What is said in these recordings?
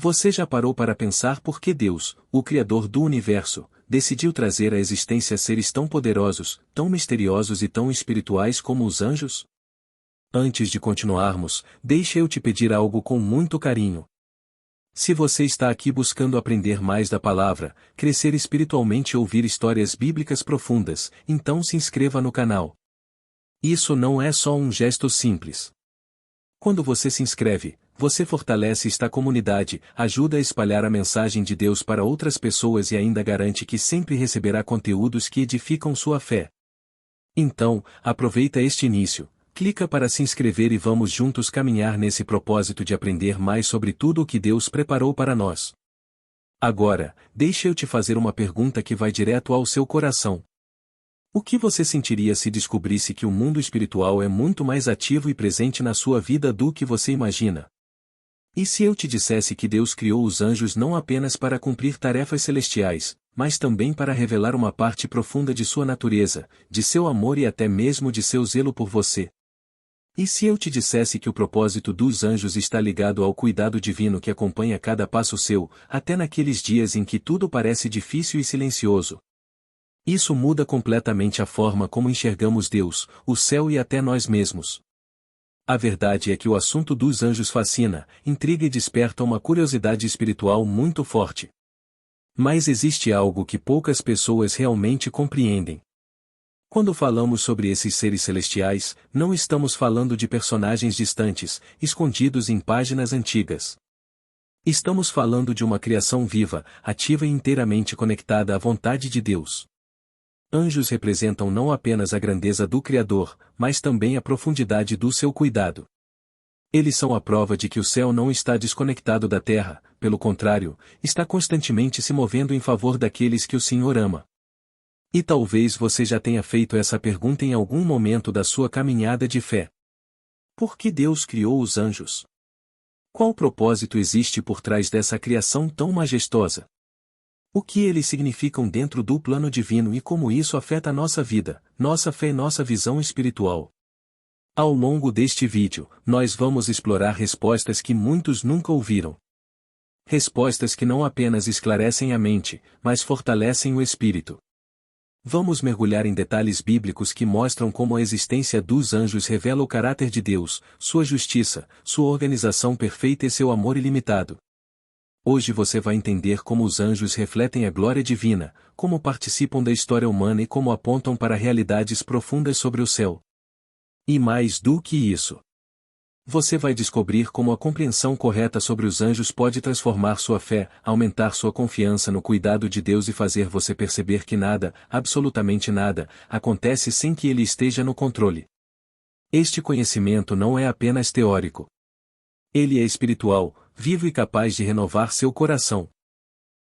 Você já parou para pensar por que Deus, o Criador do Universo, decidiu trazer à existência seres tão poderosos, tão misteriosos e tão espirituais como os anjos? Antes de continuarmos, deixa eu te pedir algo com muito carinho. Se você está aqui buscando aprender mais da palavra, crescer espiritualmente e ouvir histórias bíblicas profundas, então se inscreva no canal. Isso não é só um gesto simples. Quando você se inscreve, você fortalece esta comunidade, ajuda a espalhar a mensagem de Deus para outras pessoas e ainda garante que sempre receberá conteúdos que edificam sua fé. Então, aproveita este início, clica para se inscrever e vamos juntos caminhar nesse propósito de aprender mais sobre tudo o que Deus preparou para nós. Agora, deixa eu te fazer uma pergunta que vai direto ao seu coração. O que você sentiria se descobrisse que o mundo espiritual é muito mais ativo e presente na sua vida do que você imagina? E se eu te dissesse que Deus criou os anjos não apenas para cumprir tarefas celestiais, mas também para revelar uma parte profunda de sua natureza, de seu amor e até mesmo de seu zelo por você? E se eu te dissesse que o propósito dos anjos está ligado ao cuidado divino que acompanha cada passo seu, até naqueles dias em que tudo parece difícil e silencioso? Isso muda completamente a forma como enxergamos Deus, o céu e até nós mesmos. A verdade é que o assunto dos anjos fascina, intriga e desperta uma curiosidade espiritual muito forte. Mas existe algo que poucas pessoas realmente compreendem. Quando falamos sobre esses seres celestiais, não estamos falando de personagens distantes, escondidos em páginas antigas. Estamos falando de uma criação viva, ativa e inteiramente conectada à vontade de Deus. Anjos representam não apenas a grandeza do Criador, mas também a profundidade do seu cuidado. Eles são a prova de que o céu não está desconectado da terra, pelo contrário, está constantemente se movendo em favor daqueles que o Senhor ama. E talvez você já tenha feito essa pergunta em algum momento da sua caminhada de fé. Por que Deus criou os anjos? Qual propósito existe por trás dessa criação tão majestosa? O que eles significam dentro do plano divino e como isso afeta a nossa vida, nossa fé e nossa visão espiritual? Ao longo deste vídeo, nós vamos explorar respostas que muitos nunca ouviram. Respostas que não apenas esclarecem a mente, mas fortalecem o espírito. Vamos mergulhar em detalhes bíblicos que mostram como a existência dos anjos revela o caráter de Deus, sua justiça, sua organização perfeita e seu amor ilimitado. Hoje você vai entender como os anjos refletem a glória divina, como participam da história humana e como apontam para realidades profundas sobre o céu. E mais do que isso, você vai descobrir como a compreensão correta sobre os anjos pode transformar sua fé, aumentar sua confiança no cuidado de Deus e fazer você perceber que nada, absolutamente nada, acontece sem que Ele esteja no controle. Este conhecimento não é apenas teórico. Ele é espiritual, vivo e capaz de renovar seu coração.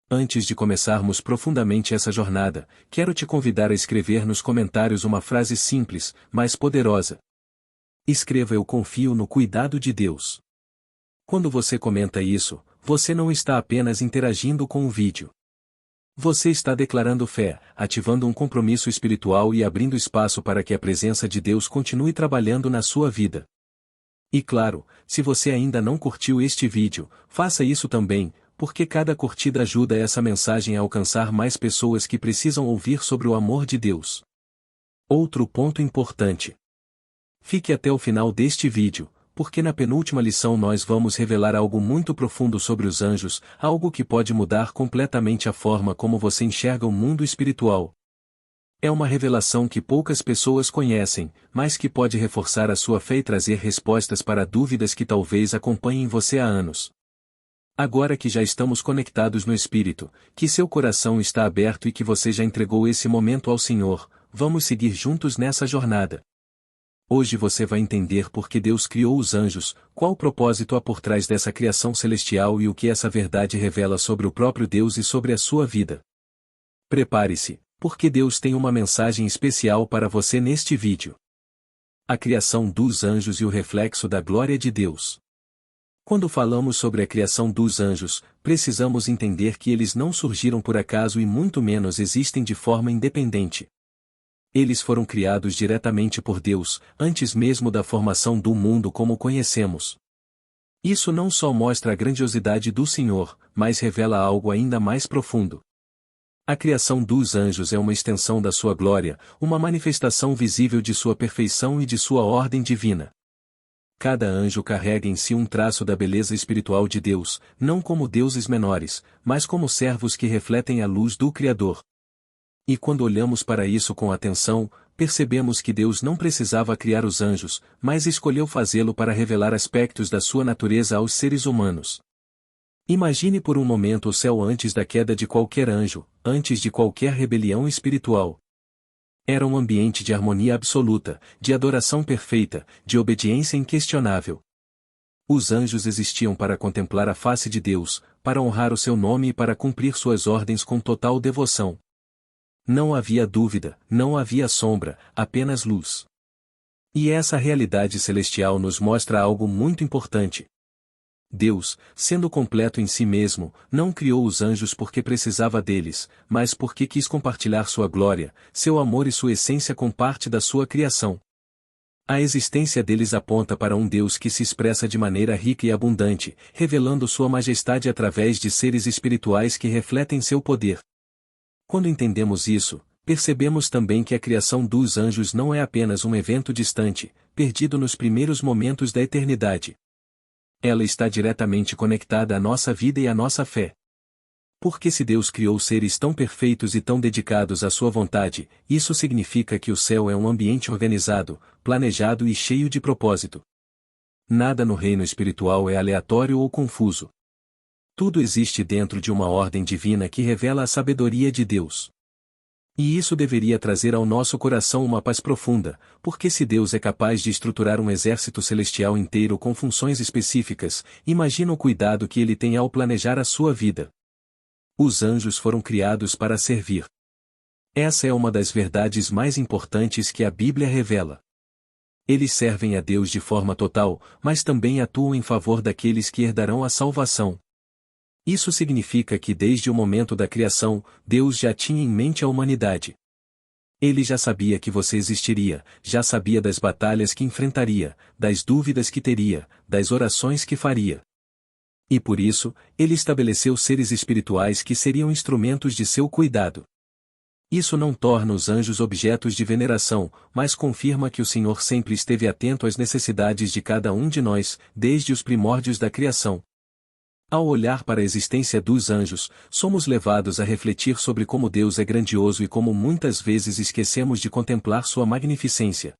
Antes de começarmos profundamente essa jornada, quero te convidar a escrever nos comentários uma frase simples, mas poderosa. Escreva: eu confio no cuidado de Deus. Quando você comenta isso, você não está apenas interagindo com o vídeo. Você está declarando fé, ativando um compromisso espiritual e abrindo espaço para que a presença de Deus continue trabalhando na sua vida. E claro, se você ainda não curtiu este vídeo, faça isso também, porque cada curtida ajuda essa mensagem a alcançar mais pessoas que precisam ouvir sobre o amor de Deus. Outro ponto importante. Fique até o final deste vídeo, porque na penúltima lição nós vamos revelar algo muito profundo sobre os anjos, algo que pode mudar completamente a forma como você enxerga o mundo espiritual. É uma revelação que poucas pessoas conhecem, mas que pode reforçar a sua fé e trazer respostas para dúvidas que talvez acompanhem você há anos. Agora que já estamos conectados no Espírito, que seu coração está aberto e que você já entregou esse momento ao Senhor, vamos seguir juntos nessa jornada. Hoje você vai entender por que Deus criou os anjos, qual o propósito há por trás dessa criação celestial e o que essa verdade revela sobre o próprio Deus e sobre a sua vida. Prepare-se, porque Deus tem uma mensagem especial para você neste vídeo. A criação dos anjos e o reflexo da glória de Deus. Quando falamos sobre a criação dos anjos, precisamos entender que eles não surgiram por acaso e muito menos existem de forma independente. Eles foram criados diretamente por Deus, antes mesmo da formação do mundo como conhecemos. Isso não só mostra a grandiosidade do Senhor, mas revela algo ainda mais profundo. A criação dos anjos é uma extensão da sua glória, uma manifestação visível de sua perfeição e de sua ordem divina. Cada anjo carrega em si um traço da beleza espiritual de Deus, não como deuses menores, mas como servos que refletem a luz do Criador. E quando olhamos para isso com atenção, percebemos que Deus não precisava criar os anjos, mas escolheu fazê-lo para revelar aspectos da sua natureza aos seres humanos. Imagine por um momento o céu antes da queda de qualquer anjo, antes de qualquer rebelião espiritual. Era um ambiente de harmonia absoluta, de adoração perfeita, de obediência inquestionável. Os anjos existiam para contemplar a face de Deus, para honrar o seu nome e para cumprir suas ordens com total devoção. Não havia dúvida, não havia sombra, apenas luz. E essa realidade celestial nos mostra algo muito importante. Deus, sendo completo em si mesmo, não criou os anjos porque precisava deles, mas porque quis compartilhar sua glória, seu amor e sua essência com parte da sua criação. A existência deles aponta para um Deus que se expressa de maneira rica e abundante, revelando sua majestade através de seres espirituais que refletem seu poder. Quando entendemos isso, percebemos também que a criação dos anjos não é apenas um evento distante, perdido nos primeiros momentos da eternidade. Ela está diretamente conectada à nossa vida e à nossa fé. Porque se Deus criou seres tão perfeitos e tão dedicados à sua vontade, isso significa que o céu é um ambiente organizado, planejado e cheio de propósito. Nada no reino espiritual é aleatório ou confuso. Tudo existe dentro de uma ordem divina que revela a sabedoria de Deus. E isso deveria trazer ao nosso coração uma paz profunda, porque se Deus é capaz de estruturar um exército celestial inteiro com funções específicas, imagina o cuidado que ele tem ao planejar a sua vida. Os anjos foram criados para servir. Essa é uma das verdades mais importantes que a Bíblia revela. Eles servem a Deus de forma total, mas também atuam em favor daqueles que herdarão a salvação. Isso significa que desde o momento da criação, Deus já tinha em mente a humanidade. Ele já sabia que você existiria, já sabia das batalhas que enfrentaria, das dúvidas que teria, das orações que faria. E por isso, ele estabeleceu seres espirituais que seriam instrumentos de seu cuidado. Isso não torna os anjos objetos de veneração, mas confirma que o Senhor sempre esteve atento às necessidades de cada um de nós, desde os primórdios da criação. Ao olhar para a existência dos anjos, somos levados a refletir sobre como Deus é grandioso e como muitas vezes esquecemos de contemplar sua magnificência.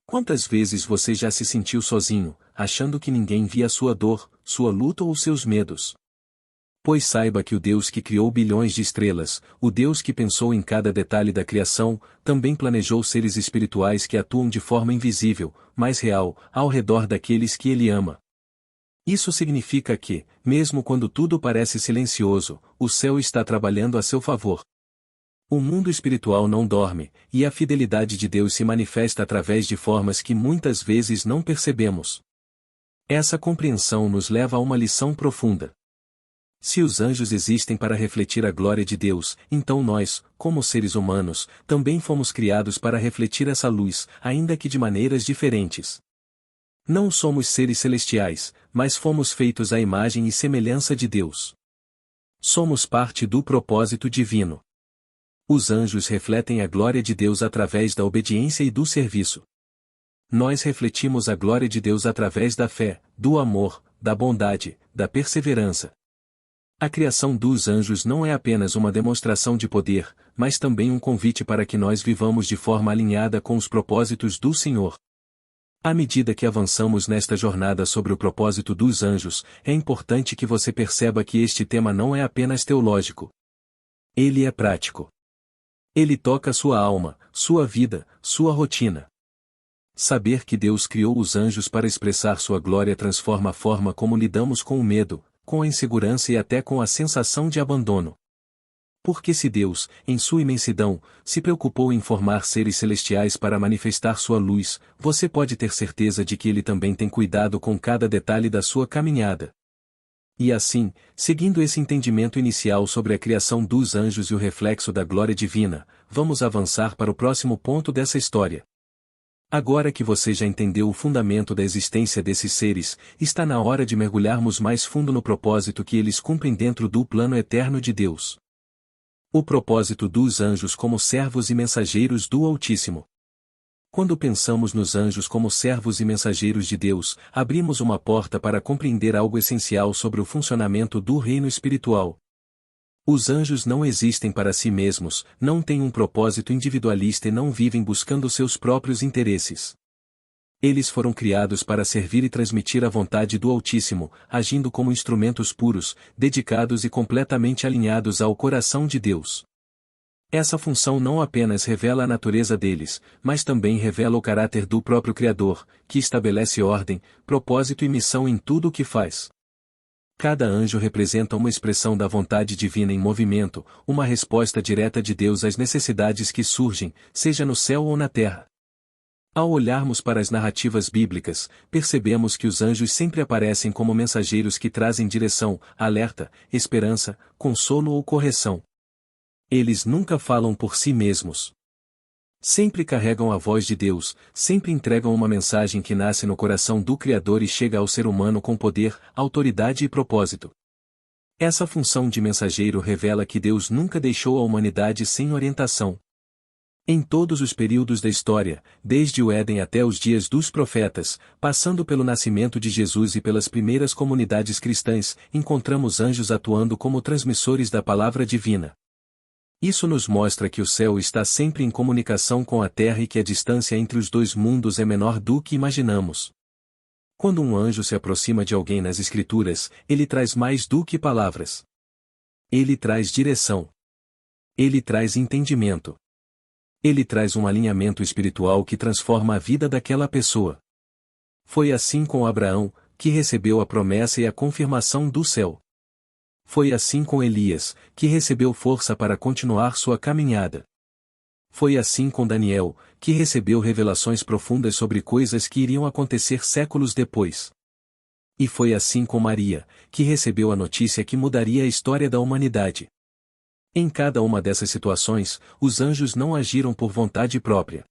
Quantas vezes você já se sentiu sozinho, achando que ninguém via sua dor, sua luta ou seus medos? Pois saiba que o Deus que criou bilhões de estrelas, o Deus que pensou em cada detalhe da criação, também planejou seres espirituais que atuam de forma invisível, mas real, ao redor daqueles que ele ama. Isso significa que, mesmo quando tudo parece silencioso, o céu está trabalhando a seu favor. O mundo espiritual não dorme, e a fidelidade de Deus se manifesta através de formas que muitas vezes não percebemos. Essa compreensão nos leva a uma lição profunda. Se os anjos existem para refletir a glória de Deus, então nós, como seres humanos, também fomos criados para refletir essa luz, ainda que de maneiras diferentes. Não somos seres celestiais, mas fomos feitos à imagem e semelhança de Deus. Somos parte do propósito divino. Os anjos refletem a glória de Deus através da obediência e do serviço. Nós refletimos a glória de Deus através da fé, do amor, da bondade, da perseverança. A criação dos anjos não é apenas uma demonstração de poder, mas também um convite para que nós vivamos de forma alinhada com os propósitos do Senhor. À medida que avançamos nesta jornada sobre o propósito dos anjos, é importante que você perceba que este tema não é apenas teológico. Ele é prático. Ele toca sua alma, sua vida, sua rotina. Saber que Deus criou os anjos para expressar sua glória transforma a forma como lidamos com o medo, com a insegurança e até com a sensação de abandono. Porque se Deus, em sua imensidão, se preocupou em formar seres celestiais para manifestar sua luz, você pode ter certeza de que Ele também tem cuidado com cada detalhe da sua caminhada. E assim, seguindo esse entendimento inicial sobre a criação dos anjos e o reflexo da glória divina, vamos avançar para o próximo ponto dessa história. Agora que você já entendeu o fundamento da existência desses seres, está na hora de mergulharmos mais fundo no propósito que eles cumprem dentro do plano eterno de Deus. O propósito dos anjos como servos e mensageiros do Altíssimo. Quando pensamos nos anjos como servos e mensageiros de Deus, abrimos uma porta para compreender algo essencial sobre o funcionamento do reino espiritual. Os anjos não existem para si mesmos, não têm um propósito individualista e não vivem buscando seus próprios interesses. Eles foram criados para servir e transmitir a vontade do Altíssimo, agindo como instrumentos puros, dedicados e completamente alinhados ao coração de Deus. Essa função não apenas revela a natureza deles, mas também revela o caráter do próprio Criador, que estabelece ordem, propósito e missão em tudo o que faz. Cada anjo representa uma expressão da vontade divina em movimento, uma resposta direta de Deus às necessidades que surgem, seja no céu ou na terra. Ao olharmos para as narrativas bíblicas, percebemos que os anjos sempre aparecem como mensageiros que trazem direção, alerta, esperança, consolo ou correção. Eles nunca falam por si mesmos. Sempre carregam a voz de Deus, sempre entregam uma mensagem que nasce no coração do Criador e chega ao ser humano com poder, autoridade e propósito. Essa função de mensageiro revela que Deus nunca deixou a humanidade sem orientação. Em todos os períodos da história, desde o Éden até os dias dos profetas, passando pelo nascimento de Jesus e pelas primeiras comunidades cristãs, encontramos anjos atuando como transmissores da palavra divina. Isso nos mostra que o céu está sempre em comunicação com a terra e que a distância entre os dois mundos é menor do que imaginamos. Quando um anjo se aproxima de alguém nas Escrituras, ele traz mais do que palavras. Ele traz direção. Ele traz entendimento. Ele traz um alinhamento espiritual que transforma a vida daquela pessoa. Foi assim com Abraão, que recebeu a promessa e a confirmação do céu. Foi assim com Elias, que recebeu força para continuar sua caminhada. Foi assim com Daniel, que recebeu revelações profundas sobre coisas que iriam acontecer séculos depois. E foi assim com Maria, que recebeu a notícia que mudaria a história da humanidade. Em cada uma dessas situações, os anjos não agiram por vontade própria.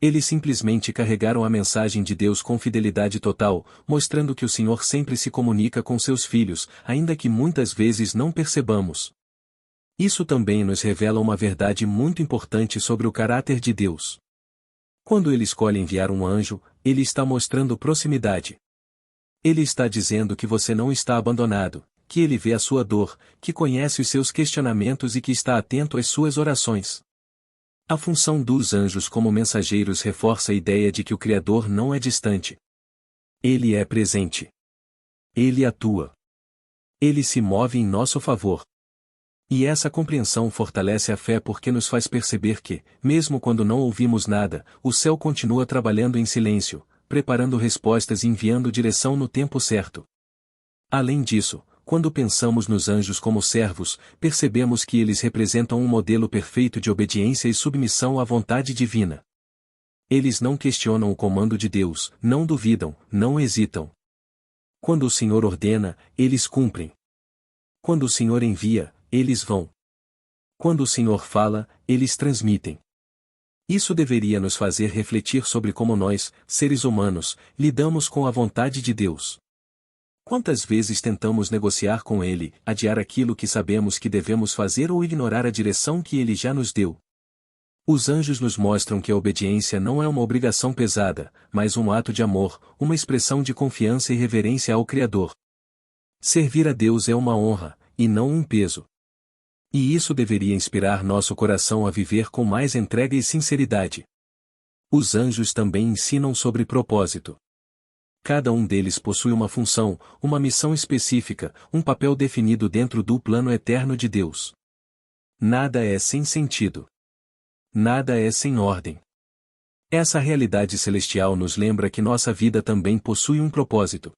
Eles simplesmente carregaram a mensagem de Deus com fidelidade total, mostrando que o Senhor sempre se comunica com seus filhos, ainda que muitas vezes não percebamos. Isso também nos revela uma verdade muito importante sobre o caráter de Deus. Quando Ele escolhe enviar um anjo, Ele está mostrando proximidade. Ele está dizendo que você não está abandonado, que Ele vê a sua dor, que conhece os seus questionamentos e que está atento às suas orações. A função dos anjos como mensageiros reforça a ideia de que o Criador não é distante. Ele é presente. Ele atua. Ele se move em nosso favor. E essa compreensão fortalece a fé porque nos faz perceber que, mesmo quando não ouvimos nada, o céu continua trabalhando em silêncio, preparando respostas e enviando direção no tempo certo. Além disso, quando pensamos nos anjos como servos, percebemos que eles representam um modelo perfeito de obediência e submissão à vontade divina. Eles não questionam o comando de Deus, não duvidam, não hesitam. Quando o Senhor ordena, eles cumprem. Quando o Senhor envia, eles vão. Quando o Senhor fala, eles transmitem. Isso deveria nos fazer refletir sobre como nós, seres humanos, lidamos com a vontade de Deus. Quantas vezes tentamos negociar com Ele, adiar aquilo que sabemos que devemos fazer ou ignorar a direção que Ele já nos deu? Os anjos nos mostram que a obediência não é uma obrigação pesada, mas um ato de amor, uma expressão de confiança e reverência ao Criador. Servir a Deus é uma honra, e não um peso. E isso deveria inspirar nosso coração a viver com mais entrega e sinceridade. Os anjos também ensinam sobre propósito. Cada um deles possui uma função, uma missão específica, um papel definido dentro do plano eterno de Deus. Nada é sem sentido. Nada é sem ordem. Essa realidade celestial nos lembra que nossa vida também possui um propósito.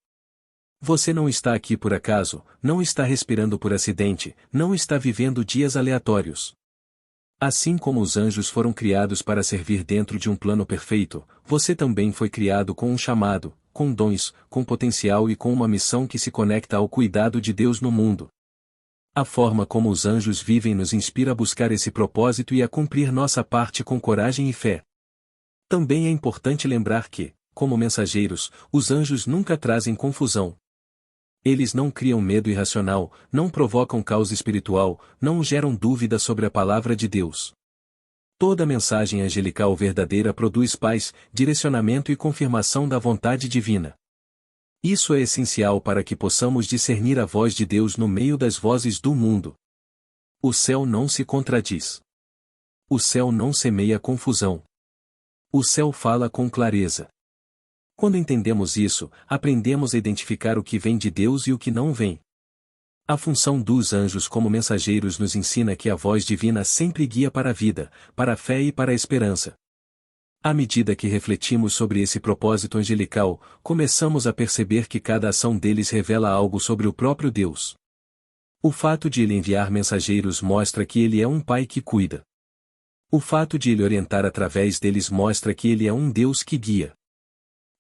Você não está aqui por acaso, não está respirando por acidente, não está vivendo dias aleatórios. Assim como os anjos foram criados para servir dentro de um plano perfeito, você também foi criado com um chamado, com dons, com potencial e com uma missão que se conecta ao cuidado de Deus no mundo. A forma como os anjos vivem nos inspira a buscar esse propósito e a cumprir nossa parte com coragem e fé. Também é importante lembrar que, como mensageiros, os anjos nunca trazem confusão. Eles não criam medo irracional, não provocam caos espiritual, não geram dúvida sobre a palavra de Deus. Toda mensagem angelical verdadeira produz paz, direcionamento e confirmação da vontade divina. Isso é essencial para que possamos discernir a voz de Deus no meio das vozes do mundo. O céu não se contradiz. O céu não semeia confusão. O céu fala com clareza. Quando entendemos isso, aprendemos a identificar o que vem de Deus e o que não vem. A função dos anjos como mensageiros nos ensina que a voz divina sempre guia para a vida, para a fé e para a esperança. À medida que refletimos sobre esse propósito angelical, começamos a perceber que cada ação deles revela algo sobre o próprio Deus. O fato de ele enviar mensageiros mostra que ele é um pai que cuida. O fato de ele orientar através deles mostra que ele é um Deus que guia.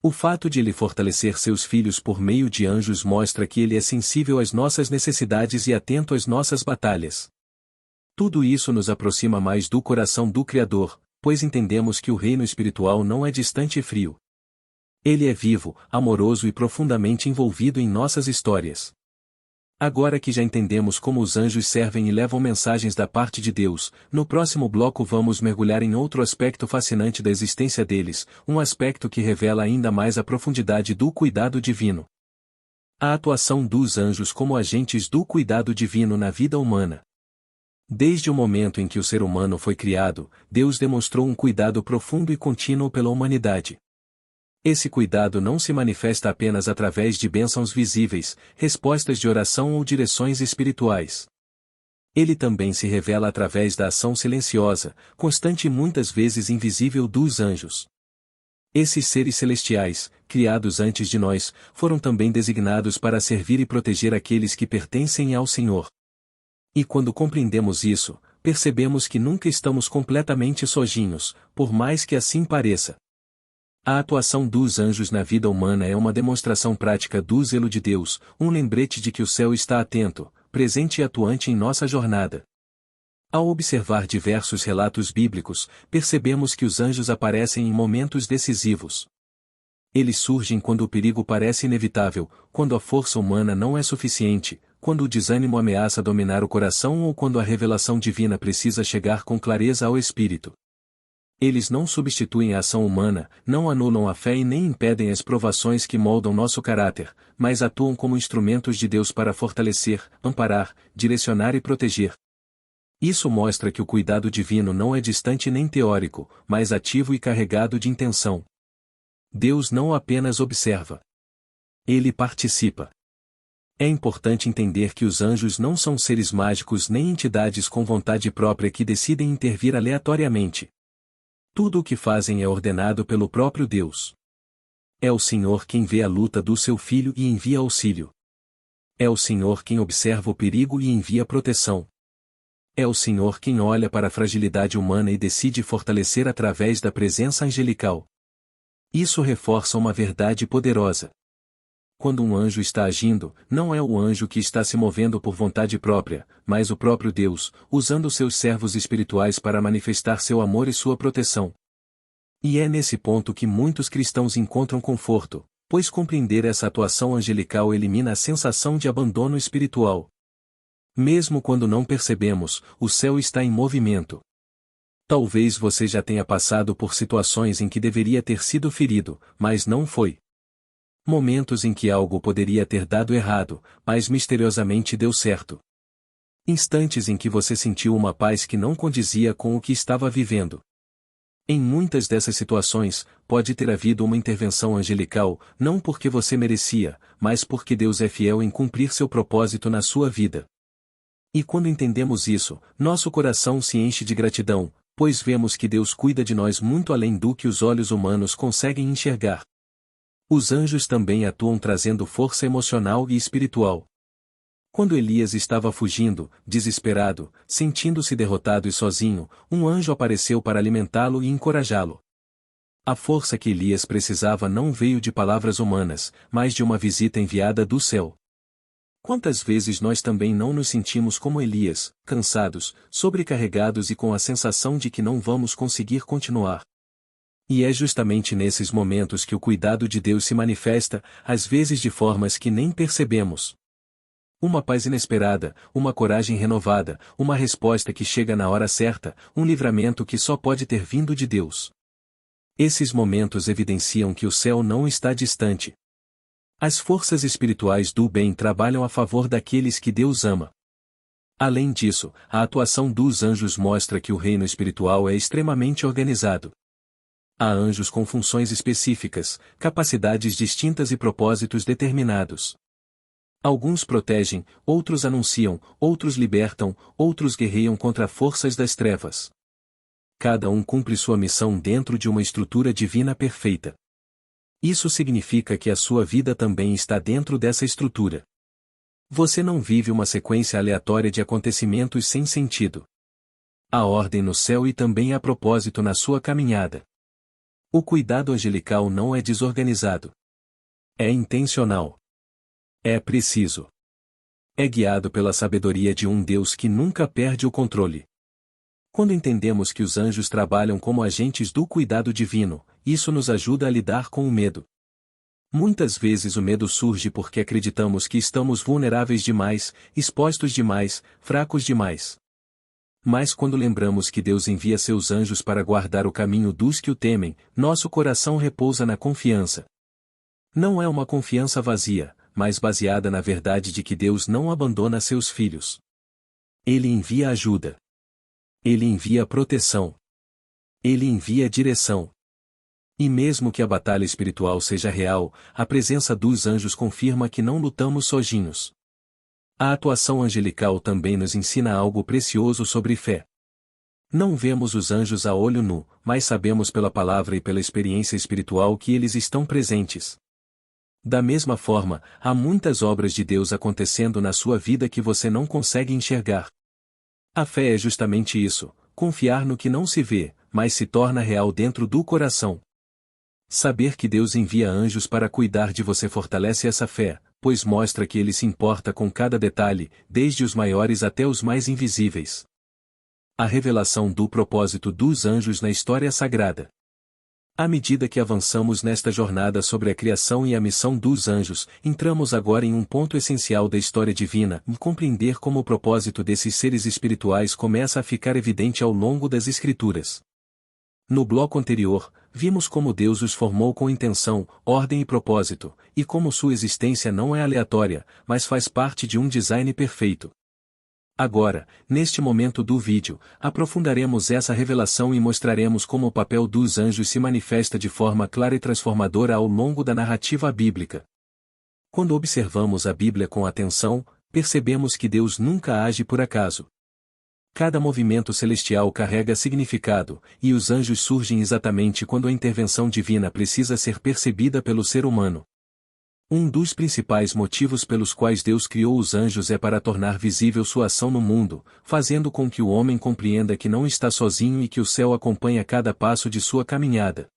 O fato de ele fortalecer seus filhos por meio de anjos mostra que ele é sensível às nossas necessidades e atento às nossas batalhas. Tudo isso nos aproxima mais do coração do Criador, pois entendemos que o reino espiritual não é distante e frio. Ele é vivo, amoroso e profundamente envolvido em nossas histórias. Agora que já entendemos como os anjos servem e levam mensagens da parte de Deus, no próximo bloco vamos mergulhar em outro aspecto fascinante da existência deles, um aspecto que revela ainda mais a profundidade do cuidado divino. A atuação dos anjos como agentes do cuidado divino na vida humana. Desde o momento em que o ser humano foi criado, Deus demonstrou um cuidado profundo e contínuo pela humanidade. Esse cuidado não se manifesta apenas através de bênçãos visíveis, respostas de oração ou direções espirituais. Ele também se revela através da ação silenciosa, constante e muitas vezes invisível dos anjos. Esses seres celestiais, criados antes de nós, foram também designados para servir e proteger aqueles que pertencem ao Senhor. E quando compreendemos isso, percebemos que nunca estamos completamente sozinhos, por mais que assim pareça. A atuação dos anjos na vida humana é uma demonstração prática do zelo de Deus, um lembrete de que o céu está atento, presente e atuante em nossa jornada. Ao observar diversos relatos bíblicos, percebemos que os anjos aparecem em momentos decisivos. Eles surgem quando o perigo parece inevitável, quando a força humana não é suficiente, quando o desânimo ameaça dominar o coração ou quando a revelação divina precisa chegar com clareza ao espírito. Eles não substituem a ação humana, não anulam a fé e nem impedem as provações que moldam nosso caráter, mas atuam como instrumentos de Deus para fortalecer, amparar, direcionar e proteger. Isso mostra que o cuidado divino não é distante nem teórico, mas ativo e carregado de intenção. Deus não apenas observa. Ele participa. É importante entender que os anjos não são seres mágicos nem entidades com vontade própria que decidem intervir aleatoriamente. Tudo o que fazem é ordenado pelo próprio Deus. É o Senhor quem vê a luta do seu filho e envia auxílio. É o Senhor quem observa o perigo e envia proteção. É o Senhor quem olha para a fragilidade humana e decide fortalecer através da presença angelical. Isso reforça uma verdade poderosa. Quando um anjo está agindo, não é o anjo que está se movendo por vontade própria, mas o próprio Deus, usando seus servos espirituais para manifestar seu amor e sua proteção. E é nesse ponto que muitos cristãos encontram conforto, pois compreender essa atuação angelical elimina a sensação de abandono espiritual. Mesmo quando não percebemos, o céu está em movimento. Talvez você já tenha passado por situações em que deveria ter sido ferido, mas não foi. Momentos em que algo poderia ter dado errado, mas misteriosamente deu certo. Instantes em que você sentiu uma paz que não condizia com o que estava vivendo. Em muitas dessas situações, pode ter havido uma intervenção angelical, não porque você merecia, mas porque Deus é fiel em cumprir seu propósito na sua vida. E quando entendemos isso, nosso coração se enche de gratidão, pois vemos que Deus cuida de nós muito além do que os olhos humanos conseguem enxergar. Os anjos também atuam trazendo força emocional e espiritual. Quando Elias estava fugindo, desesperado, sentindo-se derrotado e sozinho, um anjo apareceu para alimentá-lo e encorajá-lo. A força que Elias precisava não veio de palavras humanas, mas de uma visita enviada do céu. Quantas vezes nós também não nos sentimos como Elias, cansados, sobrecarregados e com a sensação de que não vamos conseguir continuar? E é justamente nesses momentos que o cuidado de Deus se manifesta, às vezes de formas que nem percebemos. Uma paz inesperada, uma coragem renovada, uma resposta que chega na hora certa, um livramento que só pode ter vindo de Deus. Esses momentos evidenciam que o céu não está distante. As forças espirituais do bem trabalham a favor daqueles que Deus ama. Além disso, a atuação dos anjos mostra que o reino espiritual é extremamente organizado. Há anjos com funções específicas, capacidades distintas e propósitos determinados. Alguns protegem, outros anunciam, outros libertam, outros guerreiam contra forças das trevas. Cada um cumpre sua missão dentro de uma estrutura divina perfeita. Isso significa que a sua vida também está dentro dessa estrutura. Você não vive uma sequência aleatória de acontecimentos sem sentido. Há ordem no céu e também há propósito na sua caminhada. O cuidado angelical não é desorganizado. É intencional. É preciso. É guiado pela sabedoria de um Deus que nunca perde o controle. Quando entendemos que os anjos trabalham como agentes do cuidado divino, isso nos ajuda a lidar com o medo. Muitas vezes o medo surge porque acreditamos que estamos vulneráveis demais, expostos demais, fracos demais. Mas quando lembramos que Deus envia seus anjos para guardar o caminho dos que o temem, nosso coração repousa na confiança. Não é uma confiança vazia, mas baseada na verdade de que Deus não abandona seus filhos. Ele envia ajuda. Ele envia proteção. Ele envia direção. E mesmo que a batalha espiritual seja real, a presença dos anjos confirma que não lutamos sozinhos. A atuação angelical também nos ensina algo precioso sobre fé. Não vemos os anjos a olho nu, mas sabemos pela palavra e pela experiência espiritual que eles estão presentes. Da mesma forma, há muitas obras de Deus acontecendo na sua vida que você não consegue enxergar. A fé é justamente isso, confiar no que não se vê, mas se torna real dentro do coração. Saber que Deus envia anjos para cuidar de você fortalece essa fé, pois mostra que Ele se importa com cada detalhe, desde os maiores até os mais invisíveis. A revelação do propósito dos anjos na história sagrada. À medida que avançamos nesta jornada sobre a criação e a missão dos anjos, entramos agora em um ponto essencial da história divina, em compreender como o propósito desses seres espirituais começa a ficar evidente ao longo das Escrituras. No bloco anterior, vimos como Deus os formou com intenção, ordem e propósito, e como sua existência não é aleatória, mas faz parte de um design perfeito. Agora, neste momento do vídeo, aprofundaremos essa revelação e mostraremos como o papel dos anjos se manifesta de forma clara e transformadora ao longo da narrativa bíblica. Quando observamos a Bíblia com atenção, percebemos que Deus nunca age por acaso. Cada movimento celestial carrega significado, e os anjos surgem exatamente quando a intervenção divina precisa ser percebida pelo ser humano. Um dos principais motivos pelos quais Deus criou os anjos é para tornar visível sua ação no mundo, fazendo com que o homem compreenda que não está sozinho e que o céu acompanha cada passo de sua caminhada.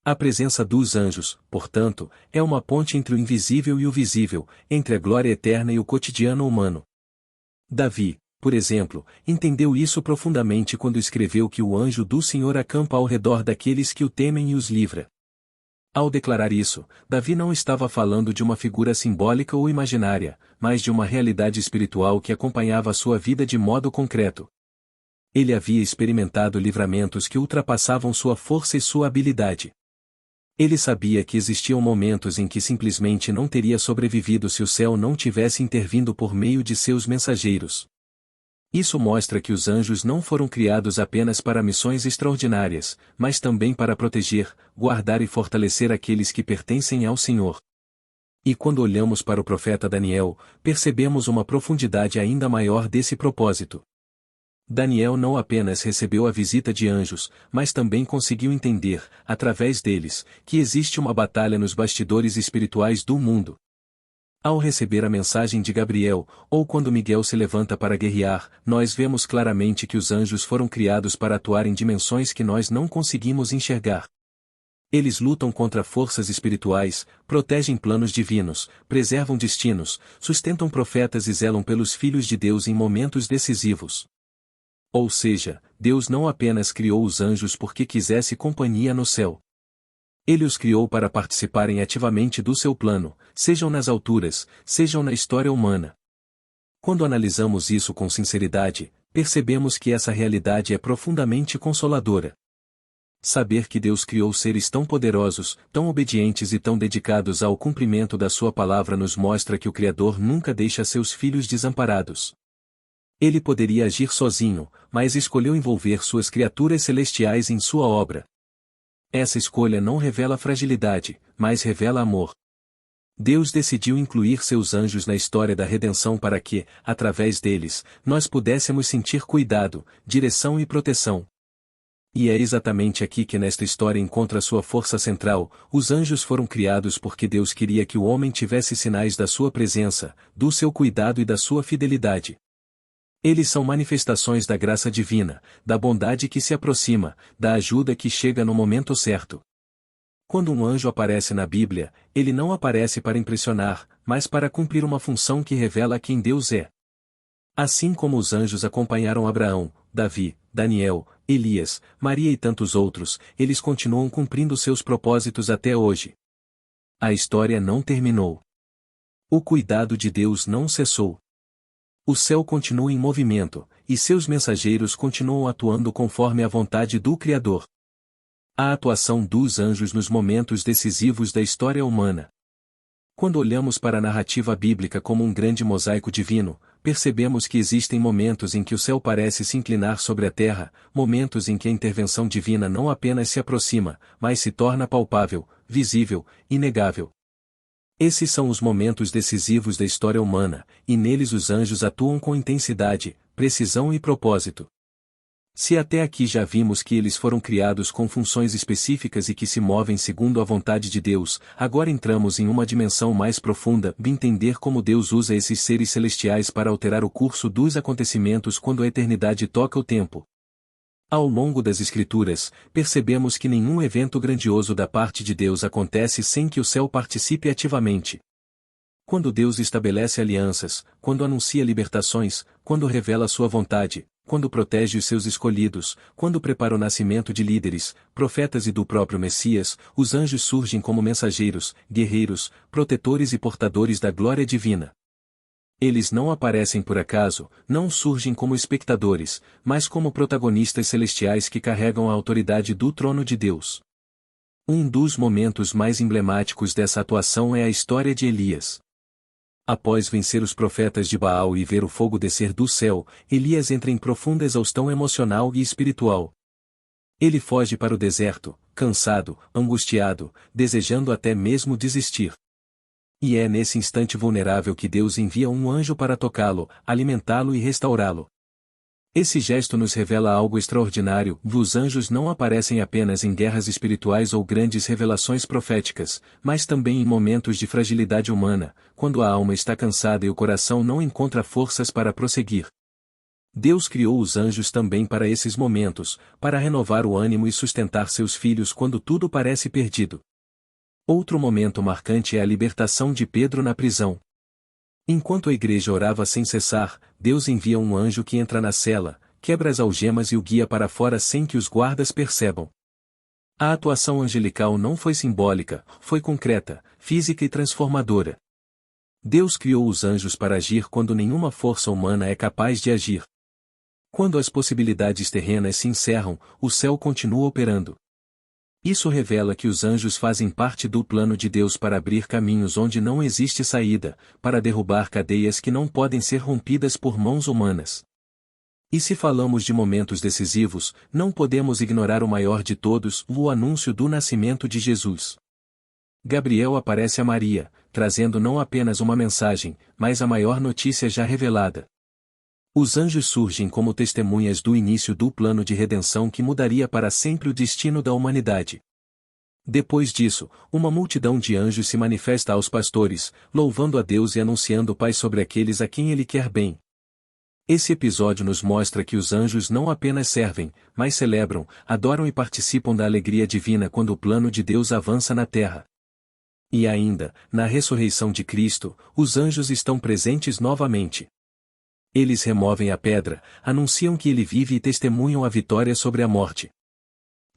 A presença dos anjos, portanto, é uma ponte entre o invisível e o visível, entre a glória eterna e o cotidiano humano. Davi, por exemplo, entendeu isso profundamente quando escreveu que o anjo do Senhor acampa ao redor daqueles que o temem e os livra. Ao declarar isso, Davi não estava falando de uma figura simbólica ou imaginária, mas de uma realidade espiritual que acompanhava a sua vida de modo concreto. Ele havia experimentado livramentos que ultrapassavam sua força e sua habilidade. Ele sabia que existiam momentos em que simplesmente não teria sobrevivido se o céu não tivesse intervindo por meio de seus mensageiros. Isso mostra que os anjos não foram criados apenas para missões extraordinárias, mas também para proteger, guardar e fortalecer aqueles que pertencem ao Senhor. E quando olhamos para o profeta Daniel, percebemos uma profundidade ainda maior desse propósito. Daniel não apenas recebeu a visita de anjos, mas também conseguiu entender, através deles, que existe uma batalha nos bastidores espirituais do mundo. Ao receber a mensagem de Gabriel, ou quando Miguel se levanta para guerrear, nós vemos claramente que os anjos foram criados para atuar em dimensões que nós não conseguimos enxergar. Eles lutam contra forças espirituais, protegem planos divinos, preservam destinos, sustentam profetas e zelam pelos filhos de Deus em momentos decisivos. Ou seja, Deus não apenas criou os anjos porque quisesse companhia no céu. Ele os criou para participarem ativamente do seu plano, sejam nas alturas, sejam na história humana. Quando analisamos isso com sinceridade, percebemos que essa realidade é profundamente consoladora. Saber que Deus criou seres tão poderosos, tão obedientes e tão dedicados ao cumprimento da sua palavra nos mostra que o Criador nunca deixa seus filhos desamparados. Ele poderia agir sozinho, mas escolheu envolver suas criaturas celestiais em sua obra. Essa escolha não revela fragilidade, mas revela amor. Deus decidiu incluir seus anjos na história da redenção para que, através deles, nós pudéssemos sentir cuidado, direção e proteção. E é exatamente aqui que nesta história encontra sua força central. Os anjos foram criados porque Deus queria que o homem tivesse sinais da sua presença, do seu cuidado e da sua fidelidade. Eles são manifestações da graça divina, da bondade que se aproxima, da ajuda que chega no momento certo. Quando um anjo aparece na Bíblia, ele não aparece para impressionar, mas para cumprir uma função que revela quem Deus é. Assim como os anjos acompanharam Abraão, Davi, Daniel, Elias, Maria e tantos outros, eles continuam cumprindo seus propósitos até hoje. A história não terminou. O cuidado de Deus não cessou. O céu continua em movimento, e seus mensageiros continuam atuando conforme a vontade do Criador. A atuação dos anjos nos momentos decisivos da história humana. Quando olhamos para a narrativa bíblica como um grande mosaico divino, percebemos que existem momentos em que o céu parece se inclinar sobre a terra, momentos em que a intervenção divina não apenas se aproxima, mas se torna palpável, visível, inegável. Esses são os momentos decisivos da história humana, e neles os anjos atuam com intensidade, precisão e propósito. Se até aqui já vimos que eles foram criados com funções específicas e que se movem segundo a vontade de Deus, agora entramos em uma dimensão mais profunda de entender como Deus usa esses seres celestiais para alterar o curso dos acontecimentos quando a eternidade toca o tempo. Ao longo das Escrituras, percebemos que nenhum evento grandioso da parte de Deus acontece sem que o céu participe ativamente. Quando Deus estabelece alianças, quando anuncia libertações, quando revela sua vontade, quando protege os seus escolhidos, quando prepara o nascimento de líderes, profetas e do próprio Messias, os anjos surgem como mensageiros, guerreiros, protetores e portadores da glória divina. Eles não aparecem por acaso, não surgem como espectadores, mas como protagonistas celestiais que carregam a autoridade do trono de Deus. Um dos momentos mais emblemáticos dessa atuação é a história de Elias. Após vencer os profetas de Baal e ver o fogo descer do céu, Elias entra em profunda exaustão emocional e espiritual. Ele foge para o deserto, cansado, angustiado, desejando até mesmo desistir. E é nesse instante vulnerável que Deus envia um anjo para tocá-lo, alimentá-lo e restaurá-lo. Esse gesto nos revela algo extraordinário. Os anjos não aparecem apenas em guerras espirituais ou grandes revelações proféticas, mas também em momentos de fragilidade humana, quando a alma está cansada e o coração não encontra forças para prosseguir. Deus criou os anjos também para esses momentos, para renovar o ânimo e sustentar seus filhos quando tudo parece perdido. Outro momento marcante é a libertação de Pedro na prisão. Enquanto a igreja orava sem cessar, Deus envia um anjo que entra na cela, quebra as algemas e o guia para fora sem que os guardas percebam. A atuação angelical não foi simbólica, foi concreta, física e transformadora. Deus criou os anjos para agir quando nenhuma força humana é capaz de agir. Quando as possibilidades terrenas se encerram, o céu continua operando. Isso revela que os anjos fazem parte do plano de Deus para abrir caminhos onde não existe saída, para derrubar cadeias que não podem ser rompidas por mãos humanas. E se falamos de momentos decisivos, não podemos ignorar o maior de todos, o anúncio do nascimento de Jesus. Gabriel aparece a Maria, trazendo não apenas uma mensagem, mas a maior notícia já revelada. Os anjos surgem como testemunhas do início do plano de redenção que mudaria para sempre o destino da humanidade. Depois disso, uma multidão de anjos se manifesta aos pastores, louvando a Deus e anunciando paz sobre aqueles a quem Ele quer bem. Esse episódio nos mostra que os anjos não apenas servem, mas celebram, adoram e participam da alegria divina quando o plano de Deus avança na terra. E ainda, na ressurreição de Cristo, os anjos estão presentes novamente. Eles removem a pedra, anunciam que ele vive e testemunham a vitória sobre a morte.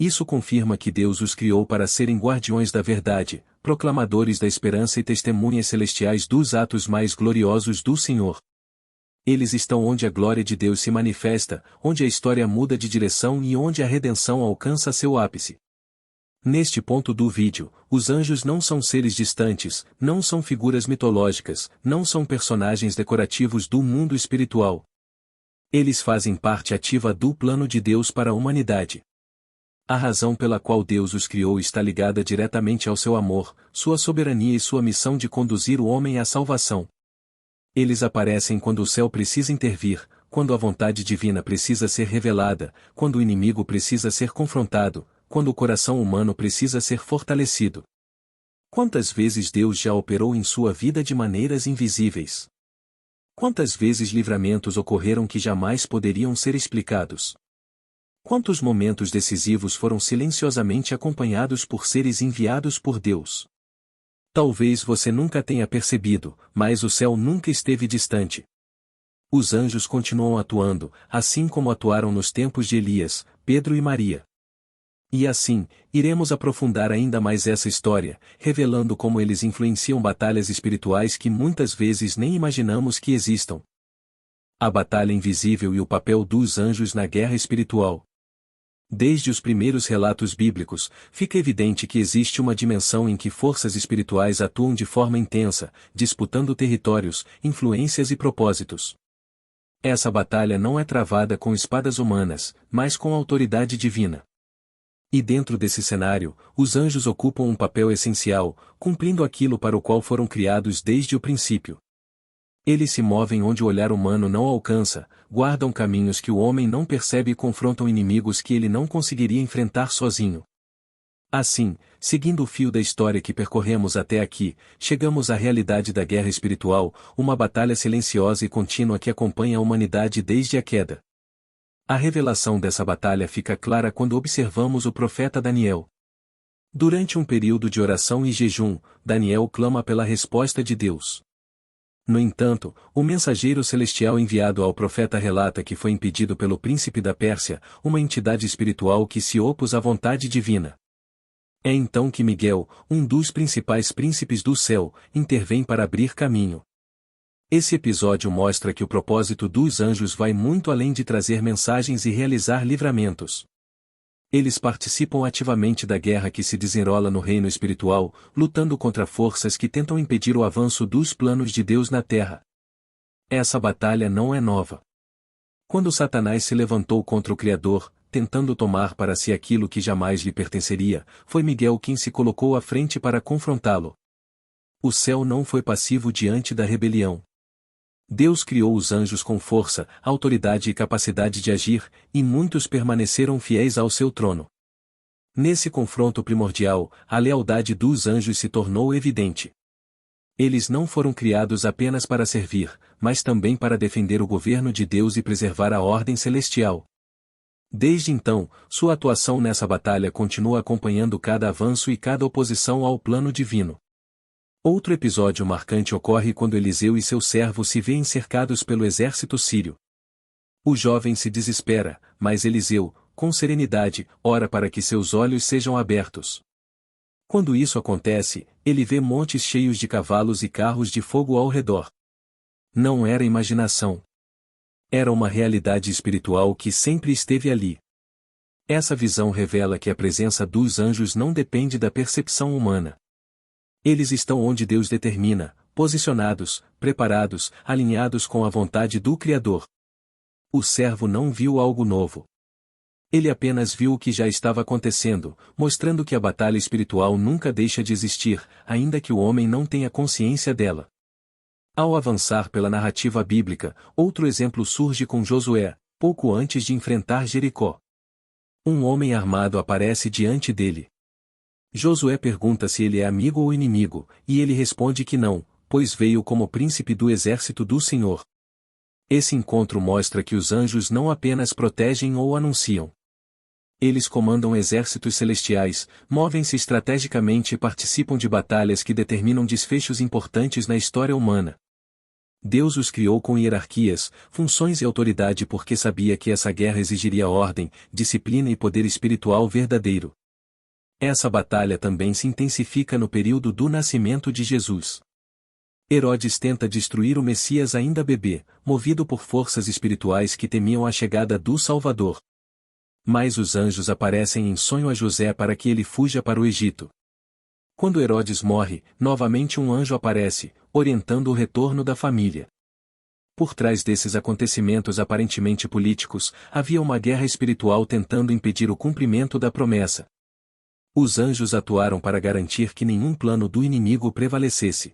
Isso confirma que Deus os criou para serem guardiões da verdade, proclamadores da esperança e testemunhas celestiais dos atos mais gloriosos do Senhor. Eles estão onde a glória de Deus se manifesta, onde a história muda de direção e onde a redenção alcança seu ápice. Neste ponto do vídeo, os anjos não são seres distantes, não são figuras mitológicas, não são personagens decorativos do mundo espiritual. Eles fazem parte ativa do plano de Deus para a humanidade. A razão pela qual Deus os criou está ligada diretamente ao seu amor, sua soberania e sua missão de conduzir o homem à salvação. Eles aparecem quando o céu precisa intervir, quando a vontade divina precisa ser revelada, quando o inimigo precisa ser confrontado, quando o coração humano precisa ser fortalecido. Quantas vezes Deus já operou em sua vida de maneiras invisíveis? Quantas vezes livramentos ocorreram que jamais poderiam ser explicados? Quantos momentos decisivos foram silenciosamente acompanhados por seres enviados por Deus? Talvez você nunca tenha percebido, mas o céu nunca esteve distante. Os anjos continuam atuando, assim como atuaram nos tempos de Elias, Pedro e Maria. E assim, iremos aprofundar ainda mais essa história, revelando como eles influenciam batalhas espirituais que muitas vezes nem imaginamos que existam. A batalha invisível e o papel dos anjos na guerra espiritual. Desde os primeiros relatos bíblicos, fica evidente que existe uma dimensão em que forças espirituais atuam de forma intensa, disputando territórios, influências e propósitos. Essa batalha não é travada com espadas humanas, mas com autoridade divina. E dentro desse cenário, os anjos ocupam um papel essencial, cumprindo aquilo para o qual foram criados desde o princípio. Eles se movem onde o olhar humano não alcança, guardam caminhos que o homem não percebe e confrontam inimigos que ele não conseguiria enfrentar sozinho. Assim, seguindo o fio da história que percorremos até aqui, chegamos à realidade da guerra espiritual, uma batalha silenciosa e contínua que acompanha a humanidade desde a queda. A revelação dessa batalha fica clara quando observamos o profeta Daniel. Durante um período de oração e jejum, Daniel clama pela resposta de Deus. No entanto, o mensageiro celestial enviado ao profeta relata que foi impedido pelo príncipe da Pérsia, uma entidade espiritual que se opôs à vontade divina. É então que Miguel, um dos principais príncipes do céu, intervém para abrir caminho. Esse episódio mostra que o propósito dos anjos vai muito além de trazer mensagens e realizar livramentos. Eles participam ativamente da guerra que se desenrola no reino espiritual, lutando contra forças que tentam impedir o avanço dos planos de Deus na terra. Essa batalha não é nova. Quando Satanás se levantou contra o Criador, tentando tomar para si aquilo que jamais lhe pertenceria, foi Miguel quem se colocou à frente para confrontá-lo. O céu não foi passivo diante da rebelião. Deus criou os anjos com força, autoridade e capacidade de agir, e muitos permaneceram fiéis ao seu trono. Nesse confronto primordial, a lealdade dos anjos se tornou evidente. Eles não foram criados apenas para servir, mas também para defender o governo de Deus e preservar a ordem celestial. Desde então, sua atuação nessa batalha continua acompanhando cada avanço e cada oposição ao plano divino. Outro episódio marcante ocorre quando Eliseu e seu servo se veem cercados pelo exército sírio. O jovem se desespera, mas Eliseu, com serenidade, ora para que seus olhos sejam abertos. Quando isso acontece, ele vê montes cheios de cavalos e carros de fogo ao redor. Não era imaginação. Era uma realidade espiritual que sempre esteve ali. Essa visão revela que a presença dos anjos não depende da percepção humana. Eles estão onde Deus determina, posicionados, preparados, alinhados com a vontade do Criador. O servo não viu algo novo. Ele apenas viu o que já estava acontecendo, mostrando que a batalha espiritual nunca deixa de existir, ainda que o homem não tenha consciência dela. Ao avançar pela narrativa bíblica, outro exemplo surge com Josué, pouco antes de enfrentar Jericó. Um homem armado aparece diante dele. Josué pergunta se ele é amigo ou inimigo, e ele responde que não, pois veio como príncipe do exército do Senhor. Esse encontro mostra que os anjos não apenas protegem ou anunciam. Eles comandam exércitos celestiais, movem-se estrategicamente e participam de batalhas que determinam desfechos importantes na história humana. Deus os criou com hierarquias, funções e autoridade porque sabia que essa guerra exigiria ordem, disciplina e poder espiritual verdadeiro. Essa batalha também se intensifica no período do nascimento de Jesus. Herodes tenta destruir o Messias ainda bebê, movido por forças espirituais que temiam a chegada do Salvador. Mas os anjos aparecem em sonho a José para que ele fuja para o Egito. Quando Herodes morre, novamente um anjo aparece, orientando o retorno da família. Por trás desses acontecimentos aparentemente políticos, havia uma guerra espiritual tentando impedir o cumprimento da promessa. Os anjos atuaram para garantir que nenhum plano do inimigo prevalecesse.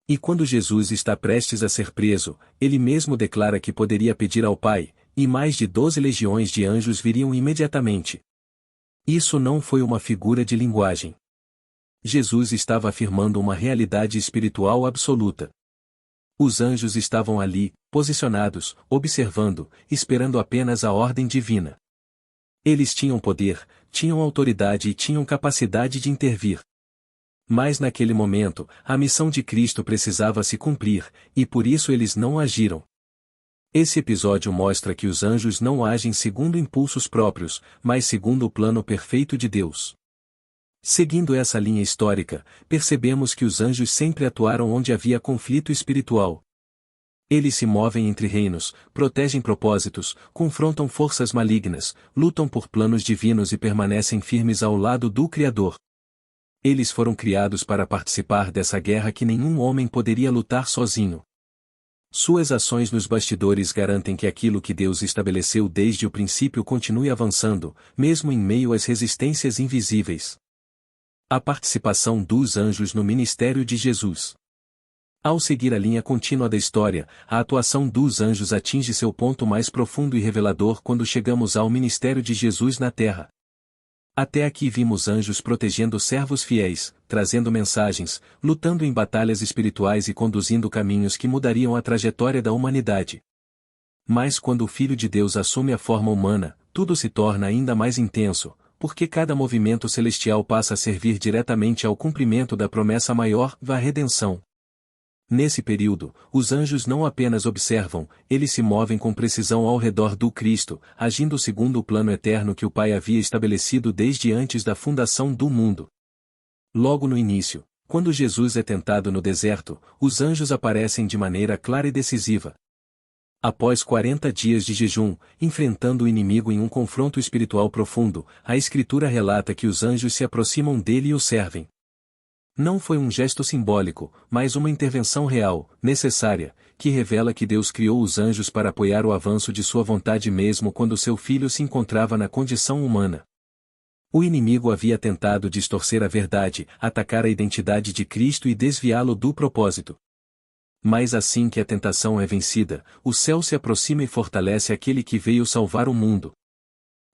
E quando Jesus está prestes a ser preso, ele mesmo declara que poderia pedir ao Pai, e mais de 12 legiões de anjos viriam imediatamente. Isso não foi uma figura de linguagem. Jesus estava afirmando uma realidade espiritual absoluta. Os anjos estavam ali, posicionados, observando, esperando apenas a ordem divina. Eles tinham poder, tinham autoridade e tinham capacidade de intervir. Mas naquele momento, a missão de Cristo precisava se cumprir, e por isso eles não agiram. Esse episódio mostra que os anjos não agem segundo impulsos próprios, mas segundo o plano perfeito de Deus. Seguindo essa linha histórica, percebemos que os anjos sempre atuaram onde havia conflito espiritual. Eles se movem entre reinos, protegem propósitos, confrontam forças malignas, lutam por planos divinos e permanecem firmes ao lado do Criador. Eles foram criados para participar dessa guerra que nenhum homem poderia lutar sozinho. Suas ações nos bastidores garantem que aquilo que Deus estabeleceu desde o princípio continue avançando, mesmo em meio às resistências invisíveis. A participação dos anjos no ministério de Jesus. Ao seguir a linha contínua da história, a atuação dos anjos atinge seu ponto mais profundo e revelador quando chegamos ao ministério de Jesus na Terra. Até aqui vimos anjos protegendo servos fiéis, trazendo mensagens, lutando em batalhas espirituais e conduzindo caminhos que mudariam a trajetória da humanidade. Mas quando o Filho de Deus assume a forma humana, tudo se torna ainda mais intenso, porque cada movimento celestial passa a servir diretamente ao cumprimento da promessa maior, da redenção. Nesse período, os anjos não apenas observam, eles se movem com precisão ao redor do Cristo, agindo segundo o plano eterno que o Pai havia estabelecido desde antes da fundação do mundo. Logo no início, quando Jesus é tentado no deserto, os anjos aparecem de maneira clara e decisiva. Após 40 dias de jejum, enfrentando o inimigo em um confronto espiritual profundo, a Escritura relata que os anjos se aproximam dele e o servem. Não foi um gesto simbólico, mas uma intervenção real, necessária, que revela que Deus criou os anjos para apoiar o avanço de sua vontade mesmo quando seu filho se encontrava na condição humana. O inimigo havia tentado distorcer a verdade, atacar a identidade de Cristo e desviá-lo do propósito. Mas assim que a tentação é vencida, o céu se aproxima e fortalece aquele que veio salvar o mundo.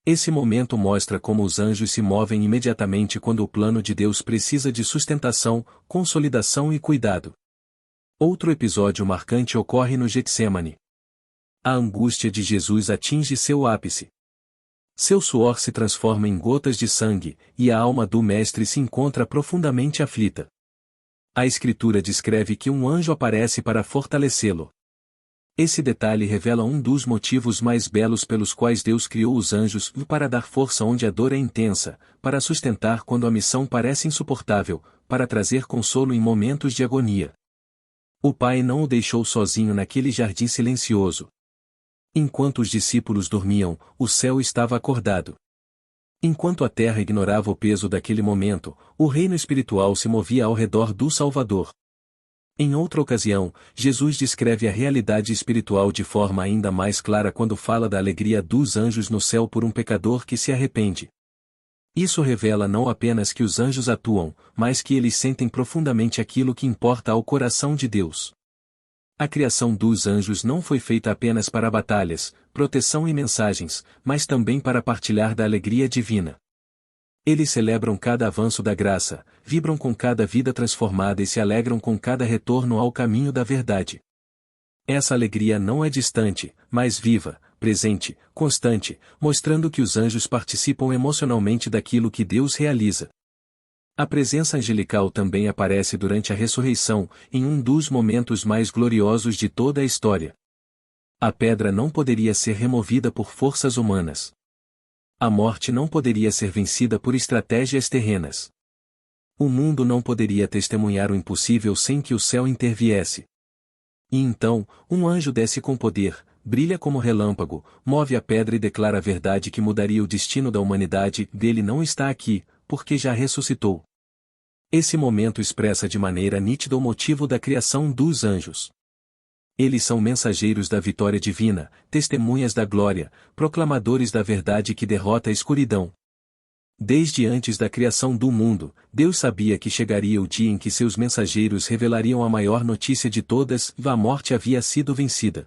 Esse momento mostra como os anjos se movem imediatamente quando o plano de Deus precisa de sustentação, consolidação e cuidado. Outro episódio marcante ocorre no Getsêmani. A angústia de Jesus atinge seu ápice. Seu suor se transforma em gotas de sangue, e a alma do Mestre se encontra profundamente aflita. A Escritura descreve que um anjo aparece para fortalecê-lo. Esse detalhe revela um dos motivos mais belos pelos quais Deus criou os anjos, para dar força onde a dor é intensa, para sustentar quando a missão parece insuportável, para trazer consolo em momentos de agonia. O Pai não o deixou sozinho naquele jardim silencioso. Enquanto os discípulos dormiam, o céu estava acordado. Enquanto a terra ignorava o peso daquele momento, o reino espiritual se movia ao redor do Salvador. Em outra ocasião, Jesus descreve a realidade espiritual de forma ainda mais clara quando fala da alegria dos anjos no céu por um pecador que se arrepende. Isso revela não apenas que os anjos atuam, mas que eles sentem profundamente aquilo que importa ao coração de Deus. A criação dos anjos não foi feita apenas para batalhas, proteção e mensagens, mas também para partilhar da alegria divina. Eles celebram cada avanço da graça, vibram com cada vida transformada e se alegram com cada retorno ao caminho da verdade. Essa alegria não é distante, mas viva, presente, constante, mostrando que os anjos participam emocionalmente daquilo que Deus realiza. A presença angelical também aparece durante a ressurreição, em um dos momentos mais gloriosos de toda a história. A pedra não poderia ser removida por forças humanas. A morte não poderia ser vencida por estratégias terrenas. O mundo não poderia testemunhar o impossível sem que o céu interviesse. E então, um anjo desce com poder, brilha como relâmpago, move a pedra e declara a verdade que mudaria o destino da humanidade. Ele não está aqui, porque já ressuscitou. Esse momento expressa de maneira nítida o motivo da criação dos anjos. Eles são mensageiros da vitória divina, testemunhas da glória, proclamadores da verdade que derrota a escuridão. Desde antes da criação do mundo, Deus sabia que chegaria o dia em que seus mensageiros revelariam a maior notícia de todas: a morte havia sido vencida.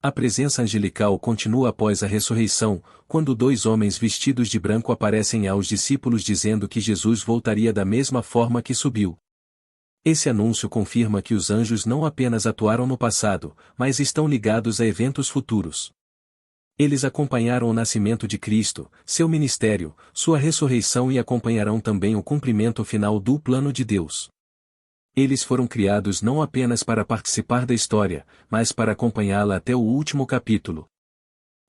A presença angelical continua após a ressurreição, quando dois homens vestidos de branco aparecem aos discípulos dizendo que Jesus voltaria da mesma forma que subiu. Esse anúncio confirma que os anjos não apenas atuaram no passado, mas estão ligados a eventos futuros. Eles acompanharam o nascimento de Cristo, seu ministério, sua ressurreição e acompanharão também o cumprimento final do plano de Deus. Eles foram criados não apenas para participar da história, mas para acompanhá-la até o último capítulo.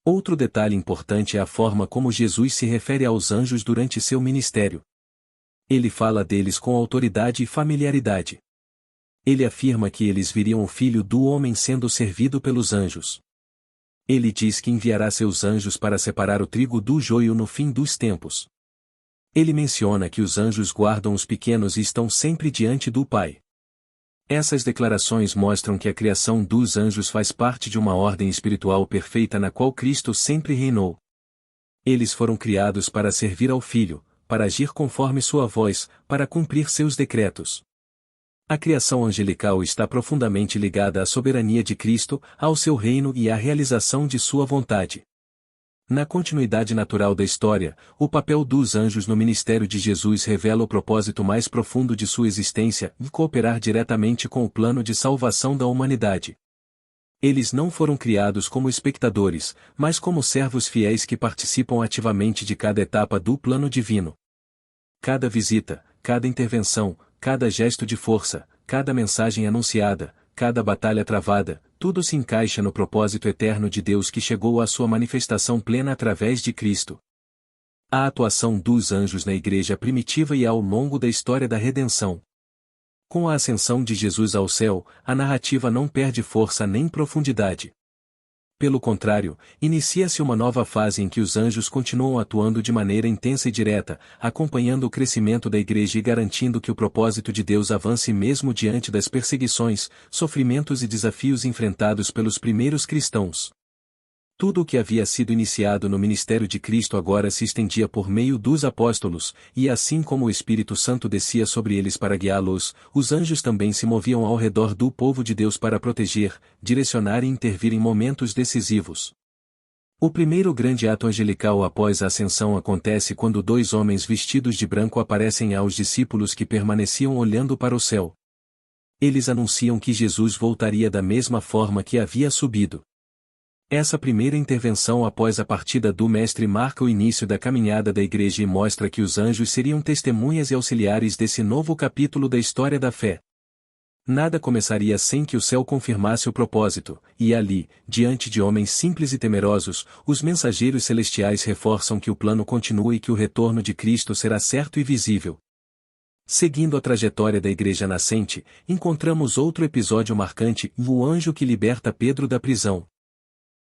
Outro detalhe importante é a forma como Jesus se refere aos anjos durante seu ministério. Ele fala deles com autoridade e familiaridade. Ele afirma que eles viriam o Filho do Homem sendo servido pelos anjos. Ele diz que enviará seus anjos para separar o trigo do joio no fim dos tempos. Ele menciona que os anjos guardam os pequenos e estão sempre diante do Pai. Essas declarações mostram que a criação dos anjos faz parte de uma ordem espiritual perfeita na qual Cristo sempre reinou. Eles foram criados para servir ao Filho, para agir conforme sua voz, para cumprir seus decretos. A criação angelical está profundamente ligada à soberania de Cristo, ao seu reino e à realização de sua vontade. Na continuidade natural da história, o papel dos anjos no ministério de Jesus revela o propósito mais profundo de sua existência: cooperar diretamente com o plano de salvação da humanidade. Eles não foram criados como espectadores, mas como servos fiéis que participam ativamente de cada etapa do plano divino. Cada visita, cada intervenção, cada gesto de força, cada mensagem anunciada, cada batalha travada, tudo se encaixa no propósito eterno de Deus que chegou à sua manifestação plena através de Cristo. A atuação dos anjos na igreja primitiva e ao longo da história da redenção. Com a ascensão de Jesus ao céu, a narrativa não perde força nem profundidade. Pelo contrário, inicia-se uma nova fase em que os anjos continuam atuando de maneira intensa e direta, acompanhando o crescimento da igreja e garantindo que o propósito de Deus avance mesmo diante das perseguições, sofrimentos e desafios enfrentados pelos primeiros cristãos. Tudo o que havia sido iniciado no ministério de Cristo agora se estendia por meio dos apóstolos, e assim como o Espírito Santo descia sobre eles para guiá-los, os anjos também se moviam ao redor do povo de Deus para proteger, direcionar e intervir em momentos decisivos. O primeiro grande ato angelical após a ascensão acontece quando dois homens vestidos de branco aparecem aos discípulos que permaneciam olhando para o céu. Eles anunciam que Jesus voltaria da mesma forma que havia subido. Essa primeira intervenção após a partida do Mestre marca o início da caminhada da Igreja e mostra que os anjos seriam testemunhas e auxiliares desse novo capítulo da história da fé. Nada começaria sem que o céu confirmasse o propósito, e ali, diante de homens simples e temerosos, os mensageiros celestiais reforçam que o plano continua e que o retorno de Cristo será certo e visível. Seguindo a trajetória da Igreja nascente, encontramos outro episódio marcante: o anjo que liberta Pedro da prisão.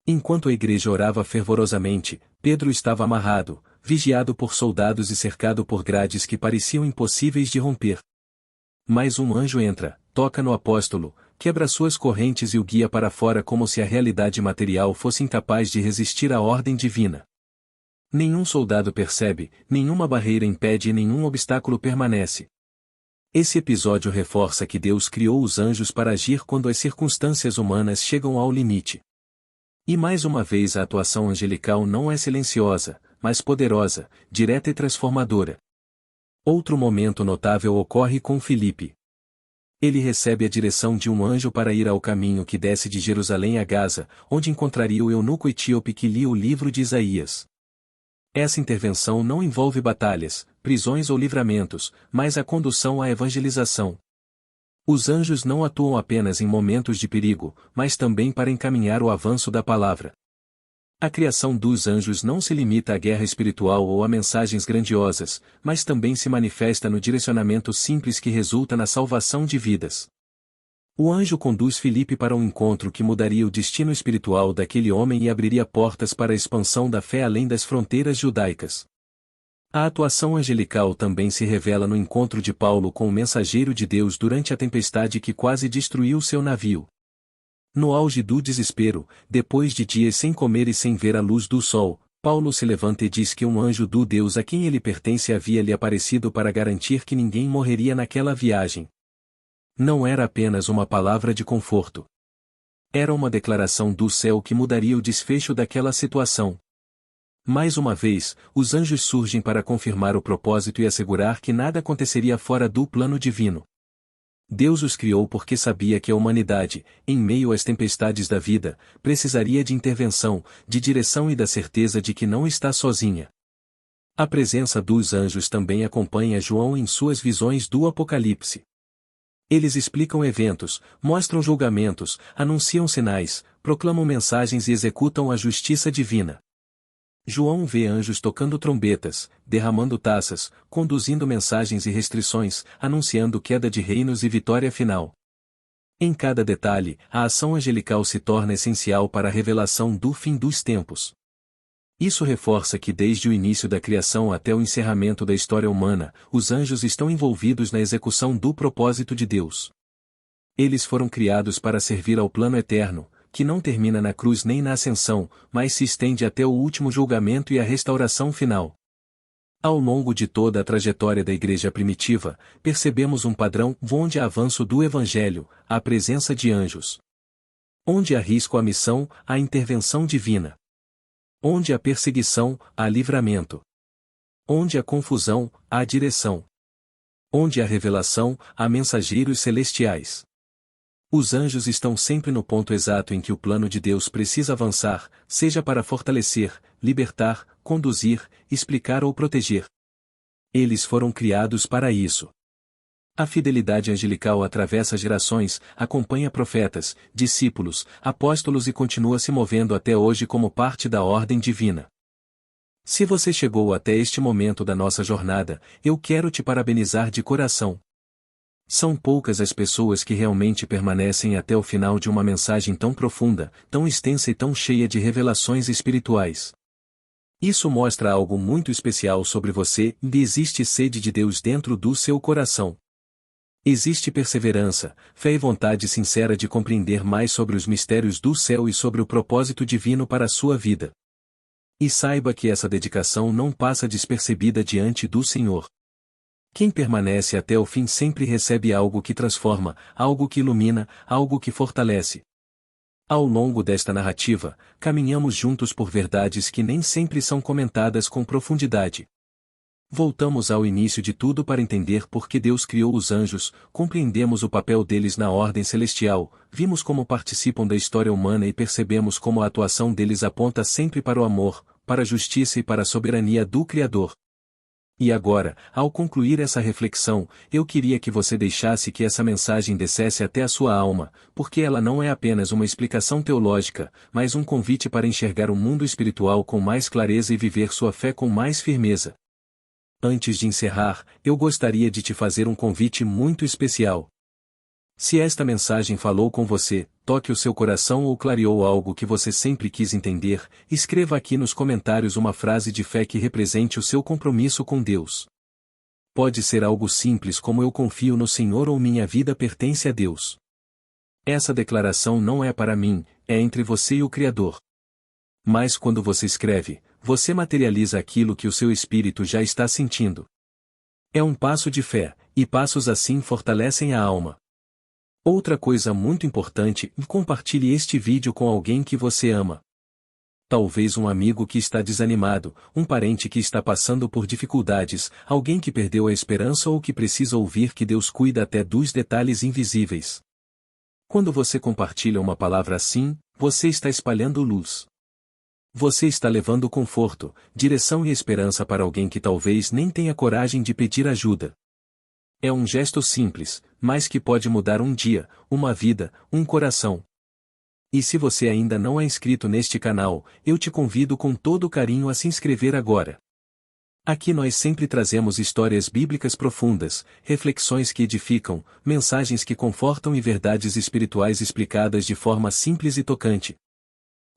Enquanto a igreja orava fervorosamente, Pedro estava amarrado, vigiado por soldados e cercado por grades que pareciam impossíveis de romper. Mas um anjo entra, toca no apóstolo, quebra suas correntes e o guia para fora como se a realidade material fosse incapaz de resistir à ordem divina. Nenhum soldado percebe, nenhuma barreira impede e nenhum obstáculo permanece. Esse episódio reforça que Deus criou os anjos para agir quando as circunstâncias humanas chegam ao limite. E mais uma vez a atuação angelical não é silenciosa, mas poderosa, direta e transformadora. Outro momento notável ocorre com Filipe. Ele recebe a direção de um anjo para ir ao caminho que desce de Jerusalém a Gaza, onde encontraria o eunuco etíope que lia o livro de Isaías. Essa intervenção não envolve batalhas, prisões ou livramentos, mas a condução à evangelização. Os anjos não atuam apenas em momentos de perigo, mas também para encaminhar o avanço da palavra. A criação dos anjos não se limita à guerra espiritual ou a mensagens grandiosas, mas também se manifesta no direcionamento simples que resulta na salvação de vidas. O anjo conduz Filipe para um encontro que mudaria o destino espiritual daquele homem e abriria portas para a expansão da fé além das fronteiras judaicas. A atuação angelical também se revela no encontro de Paulo com o mensageiro de Deus durante a tempestade que quase destruiu seu navio. No auge do desespero, depois de dias sem comer e sem ver a luz do sol, Paulo se levanta e diz que um anjo do Deus a quem ele pertence havia lhe aparecido para garantir que ninguém morreria naquela viagem. Não era apenas uma palavra de conforto. Era uma declaração do céu que mudaria o desfecho daquela situação. Mais uma vez, os anjos surgem para confirmar o propósito e assegurar que nada aconteceria fora do plano divino. Deus os criou porque sabia que a humanidade, em meio às tempestades da vida, precisaria de intervenção, de direção e da certeza de que não está sozinha. A presença dos anjos também acompanha João em suas visões do Apocalipse. Eles explicam eventos, mostram julgamentos, anunciam sinais, proclamam mensagens e executam a justiça divina. João vê anjos tocando trombetas, derramando taças, conduzindo mensagens e restrições, anunciando queda de reinos e vitória final. Em cada detalhe, a ação angelical se torna essencial para a revelação do fim dos tempos. Isso reforça que desde o início da criação até o encerramento da história humana, os anjos estão envolvidos na execução do propósito de Deus. Eles foram criados para servir ao plano eterno, que não termina na cruz nem na ascensão, mas se estende até o último julgamento e a restauração final. Ao longo de toda a trajetória da Igreja primitiva, percebemos um padrão onde há avanço do Evangelho, há presença de anjos. Onde há risco à missão, há intervenção divina. Onde há perseguição, há livramento. Onde há confusão, há direção. Onde há revelação, há mensageiros celestiais. Os anjos estão sempre no ponto exato em que o plano de Deus precisa avançar, seja para fortalecer, libertar, conduzir, explicar ou proteger. Eles foram criados para isso. A fidelidade angelical atravessa gerações, acompanha profetas, discípulos, apóstolos e continua se movendo até hoje como parte da ordem divina. Se você chegou até este momento da nossa jornada, eu quero te parabenizar de coração. São poucas as pessoas que realmente permanecem até o final de uma mensagem tão profunda, tão extensa e tão cheia de revelações espirituais. Isso mostra algo muito especial sobre você e existe sede de Deus dentro do seu coração. Existe perseverança, fé e vontade sincera de compreender mais sobre os mistérios do céu e sobre o propósito divino para a sua vida. E saiba que essa dedicação não passa despercebida diante do Senhor. Quem permanece até o fim sempre recebe algo que transforma, algo que ilumina, algo que fortalece. Ao longo desta narrativa, caminhamos juntos por verdades que nem sempre são comentadas com profundidade. Voltamos ao início de tudo para entender por que Deus criou os anjos, compreendemos o papel deles na ordem celestial, vimos como participam da história humana e percebemos como a atuação deles aponta sempre para o amor, para a justiça e para a soberania do Criador. E agora, ao concluir essa reflexão, eu queria que você deixasse que essa mensagem descesse até a sua alma, porque ela não é apenas uma explicação teológica, mas um convite para enxergar o mundo espiritual com mais clareza e viver sua fé com mais firmeza. Antes de encerrar, eu gostaria de te fazer um convite muito especial. Se esta mensagem falou com você, toque o seu coração ou clareou algo que você sempre quis entender, escreva aqui nos comentários uma frase de fé que represente o seu compromisso com Deus. Pode ser algo simples como eu confio no Senhor ou minha vida pertence a Deus. Essa declaração não é para mim, é entre você e o Criador. Mas quando você escreve, você materializa aquilo que o seu espírito já está sentindo. É um passo de fé, e passos assim fortalecem a alma. Outra coisa muito importante, compartilhe este vídeo com alguém que você ama. Talvez um amigo que está desanimado, um parente que está passando por dificuldades, alguém que perdeu a esperança ou que precisa ouvir que Deus cuida até dos detalhes invisíveis. Quando você compartilha uma palavra assim, você está espalhando luz. Você está levando conforto, direção e esperança para alguém que talvez nem tenha coragem de pedir ajuda. É um gesto simples, mas que pode mudar um dia, uma vida, um coração. E se você ainda não é inscrito neste canal, eu te convido com todo carinho a se inscrever agora. Aqui nós sempre trazemos histórias bíblicas profundas, reflexões que edificam, mensagens que confortam e verdades espirituais explicadas de forma simples e tocante.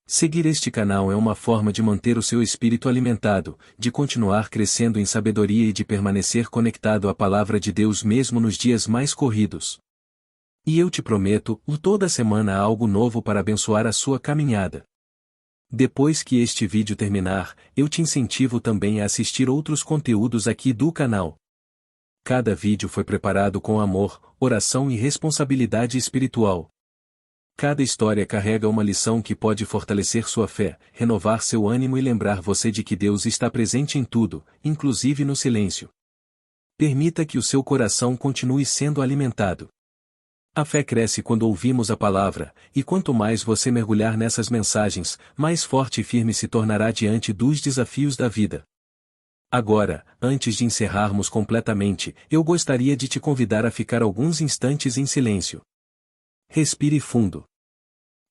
Seguir este canal é uma forma de manter o seu espírito alimentado, de continuar crescendo em sabedoria e de permanecer conectado à palavra de Deus mesmo nos dias mais corridos. E eu te prometo, toda semana há algo novo para abençoar a sua caminhada. Depois que este vídeo terminar, eu te incentivo também a assistir outros conteúdos aqui do canal. Cada vídeo foi preparado com amor, oração e responsabilidade espiritual. Cada história carrega uma lição que pode fortalecer sua fé, renovar seu ânimo e lembrar você de que Deus está presente em tudo, inclusive no silêncio. Permita que o seu coração continue sendo alimentado. A fé cresce quando ouvimos a palavra, e quanto mais você mergulhar nessas mensagens, mais forte e firme se tornará diante dos desafios da vida. Agora, antes de encerrarmos completamente, eu gostaria de te convidar a ficar alguns instantes em silêncio. Respire fundo.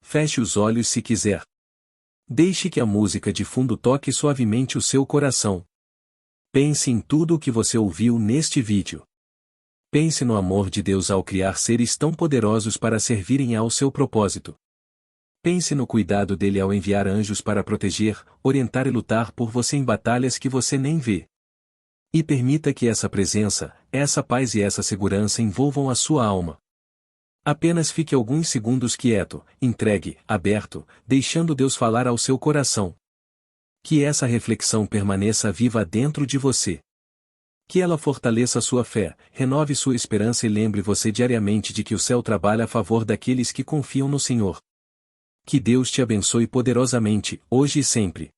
Feche os olhos se quiser. Deixe que a música de fundo toque suavemente o seu coração. Pense em tudo o que você ouviu neste vídeo. Pense no amor de Deus ao criar seres tão poderosos para servirem ao seu propósito. Pense no cuidado dele ao enviar anjos para proteger, orientar e lutar por você em batalhas que você nem vê. E permita que essa presença, essa paz e essa segurança envolvam a sua alma. Apenas fique alguns segundos quieto, entregue, aberto, deixando Deus falar ao seu coração. Que essa reflexão permaneça viva dentro de você. Que ela fortaleça sua fé, renove sua esperança e lembre você diariamente de que o céu trabalha a favor daqueles que confiam no Senhor. Que Deus te abençoe poderosamente, hoje e sempre.